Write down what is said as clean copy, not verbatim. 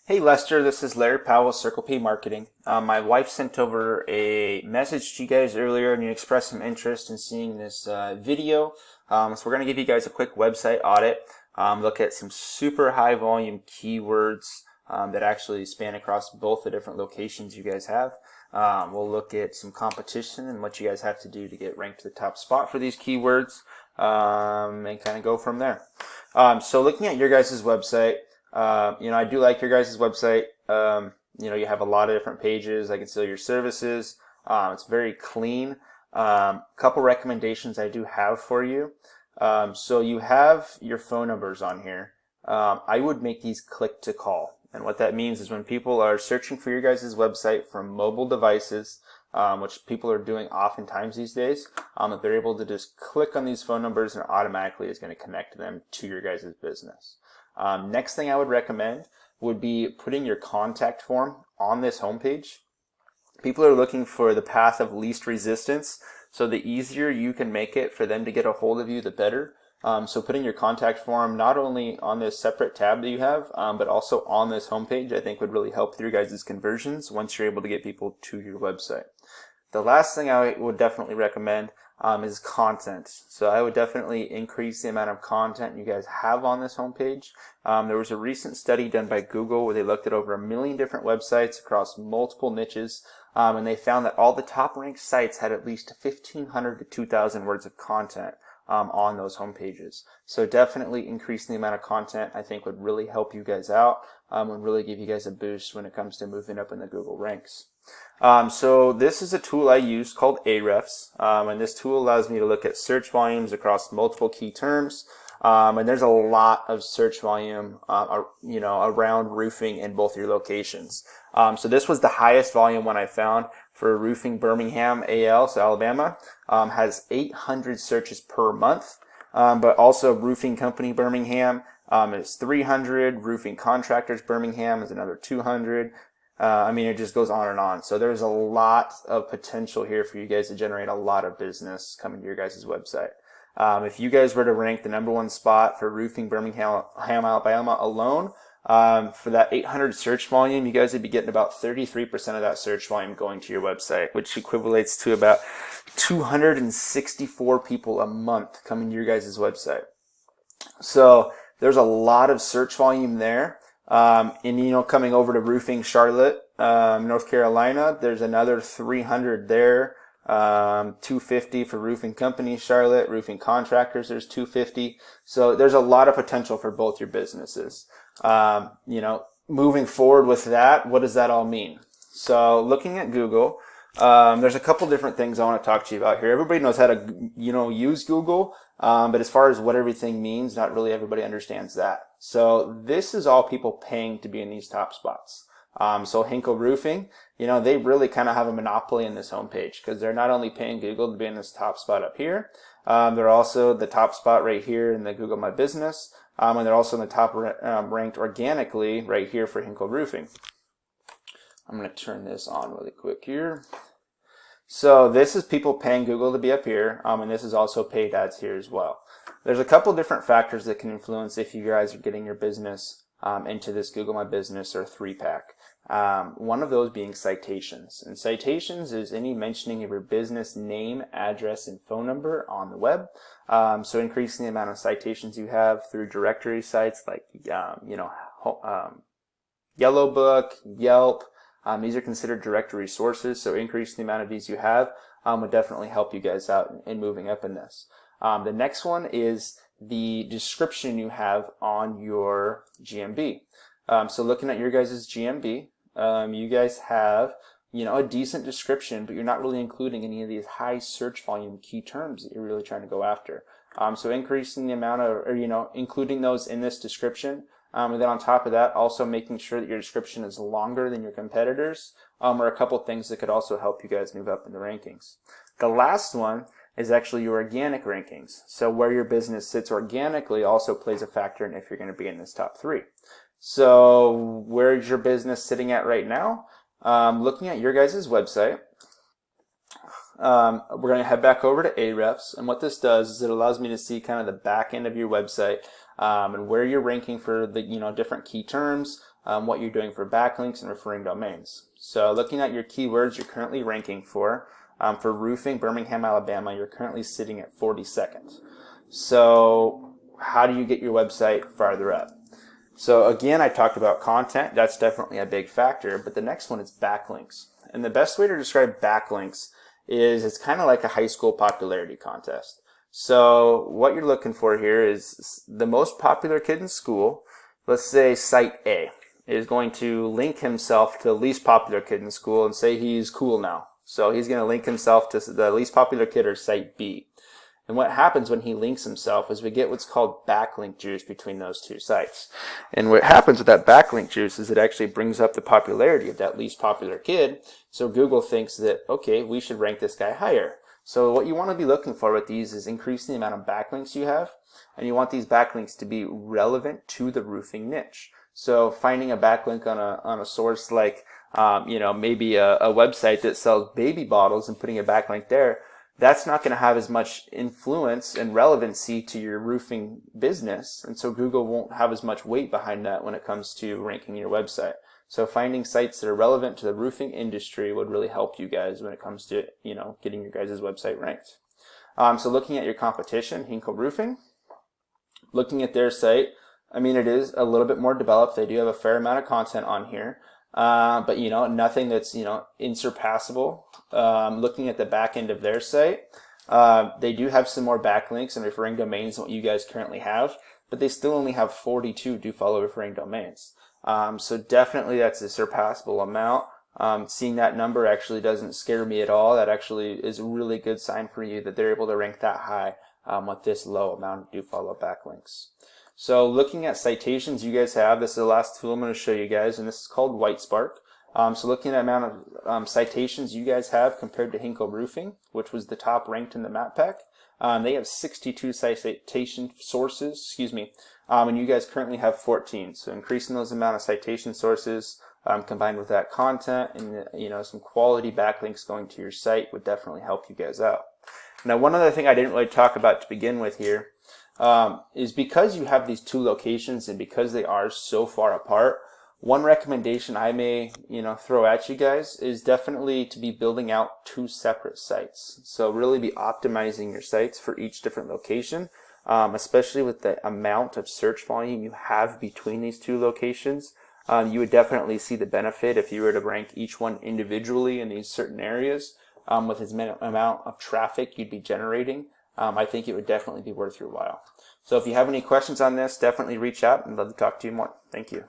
Hey Lester, this is Larry Powell, Circle P Marketing. My wife sent over a message to you guys earlier and you expressed some interest in seeing this video. So we're going to give you guys a quick website audit, look at some super high volume keywords that actually span across both the different locations you guys have. We'll look at some competition and what you guys have to do to get ranked to the top spot for these keywords and kind of go from there. So looking at your guys' website, I do like your guys' website. You have a lot of different pages. I can see your services. It's very clean. Couple recommendations I do have for you. So you have your phone numbers on here. I would make these click to call. And what that means is when people are searching for your guys' website from mobile devices, which people are doing oftentimes these days, if they're able to just click on these phone numbers and automatically is going to connect them to your guys' business. Next thing I would recommend would be putting your contact form on this homepage. People are looking for the path of least resistance, so the easier you can make it for them to get a hold of you, the better. So putting your contact form not only on this separate tab that you have, but also on this homepage, I think would really help with your guys' conversions once you're able to get people to your website. The last thing I would definitely recommend is content. So I would definitely increase the amount of content you guys have on this homepage. There was a recent study done by Google where they looked at over 1 million different websites across multiple niches, and they found that all the top ranked sites had at least 1,500 to 2,000 words of content on those homepages. So definitely increasing the amount of content I think would really help you guys out, and really give you guys a boost when it comes to moving up in the Google ranks. So this is a tool I use called Ahrefs, and this tool allows me to look at search volumes across multiple key terms, and there's a lot of search volume around roofing in both your locations. So this was the highest volume one I found for roofing Birmingham, so Alabama, has 800 searches per month, but also roofing company Birmingham is 300, roofing contractors Birmingham is another 200. It just goes on and on. So there's a lot of potential here for you guys to generate a lot of business coming to your guys' website. If you guys were to rank the #1 spot for roofing Birmingham, Alabama alone, for that 800 search volume, you guys would be getting about 33% of that search volume going to your website, which equivalates to about 264 people a month coming to your guys' website. So there's a lot of search volume there. Coming over to roofing Charlotte, North Carolina, there's another 300 there. 250 for roofing company Charlotte, roofing contractors, there's 250. So there's a lot of potential for both your businesses. Moving forward with that, what does that all mean? So looking at Google, there's a couple different things I want to talk to you about here. Everybody knows how to, use Google, but as far as what everything means, not really everybody understands that. So this is all people paying to be in these top spots. So Hinkle Roofing, they really kind of have a monopoly in this homepage because they're not only paying Google to be in this top spot up here, they're also the top spot right here in the Google My Business, and they're also in the top ranked organically right here for Hinkle Roofing. I'm going to turn this on really quick here. So this is people paying Google to be up here, and this is also paid ads here as well. There's a couple different factors that can influence if you guys are getting your business into this Google My Business or 3-pack. One of those being citations. And citations is any mentioning of your business name, address, and phone number on the web. So increasing the amount of citations you have through directory sites like, Yellow Book, Yelp. These are considered directory sources, so increasing the amount of these you have would definitely help you guys out in moving up in this. The next one is the description you have on your GMB. So looking at your guys' GMB, you guys have a decent description, but you're not really including any of these high search volume key terms that you're really trying to go after. So increasing the amount of, including those in this description, and then on top of that, also making sure that your description is longer than your competitors, are a couple things that could also help you guys move up in the rankings. The last one is actually your organic rankings. So where your business sits organically also plays a factor in if you're going to be in this top 3. So where's your business sitting at right now? Looking at your guys' website, we're going to head back over to Ahrefs, and what this does is it allows me to see kind of the back end of your website and where you're ranking for the different key terms, what you're doing for backlinks and referring domains. So looking at your keywords you're currently ranking for roofing, Birmingham, Alabama, you're currently sitting at 42nd. So how do you get your website farther up? So again, I talked about content. That's definitely a big factor. But the next one is backlinks. And the best way to describe backlinks is it's kind of like a high school popularity contest. So what you're looking for here is the most popular kid in school, let's say site A, is going to link himself to the least popular kid in school and say he's cool now. So he's going to link himself to the least popular kid or site B. And what happens when he links himself is we get what's called backlink juice between those two sites. And what happens with that backlink juice is it actually brings up the popularity of that least popular kid. So Google thinks that, okay, we should rank this guy higher. So what you want to be looking for with these is increasing the amount of backlinks you have. And you want these backlinks to be relevant to the roofing niche. So finding a backlink on a source like, maybe a website that sells baby bottles and putting a backlink there, that's not going to have as much influence and relevancy to your roofing business. And so Google won't have as much weight behind that when it comes to ranking your website. So finding sites that are relevant to the roofing industry would really help you guys when it comes to, getting your guys' website ranked. So looking at your competition, Hinkle Roofing, looking at their site, it is a little bit more developed. They do have a fair amount of content on here. But nothing that's insurpassable. Looking at the back end of their site, they do have some more backlinks and referring domains than what you guys currently have, but they still only have 42 do follow referring domains. So definitely that's a surpassable amount. Seeing that number actually doesn't scare me at all. That actually is a really good sign for you that they're able to rank that high with this low amount of do follow backlinks. So looking at citations you guys have, this is the last tool I'm going to show you guys, and this is called Whitespark. So looking at the amount of citations you guys have compared to Hinkle Roofing, which was the top ranked in the map pack, they have 62 citation sources, and you guys currently have 14. So increasing those amount of citation sources combined with that content and some quality backlinks going to your site would definitely help you guys out. Now, one other thing I didn't really talk about to begin with here is because you have these two locations and because they are so far apart, one recommendation I may throw at you guys is definitely to be building out two separate sites. So really be optimizing your sites for each different location, especially with the amount of search volume you have between these two locations. You would definitely see the benefit if you were to rank each one individually in these certain areas with as many amount of traffic you'd be generating. I think it would definitely be worth your while. So if you have any questions on this, definitely reach out and I'd love to talk to you more. Thank you.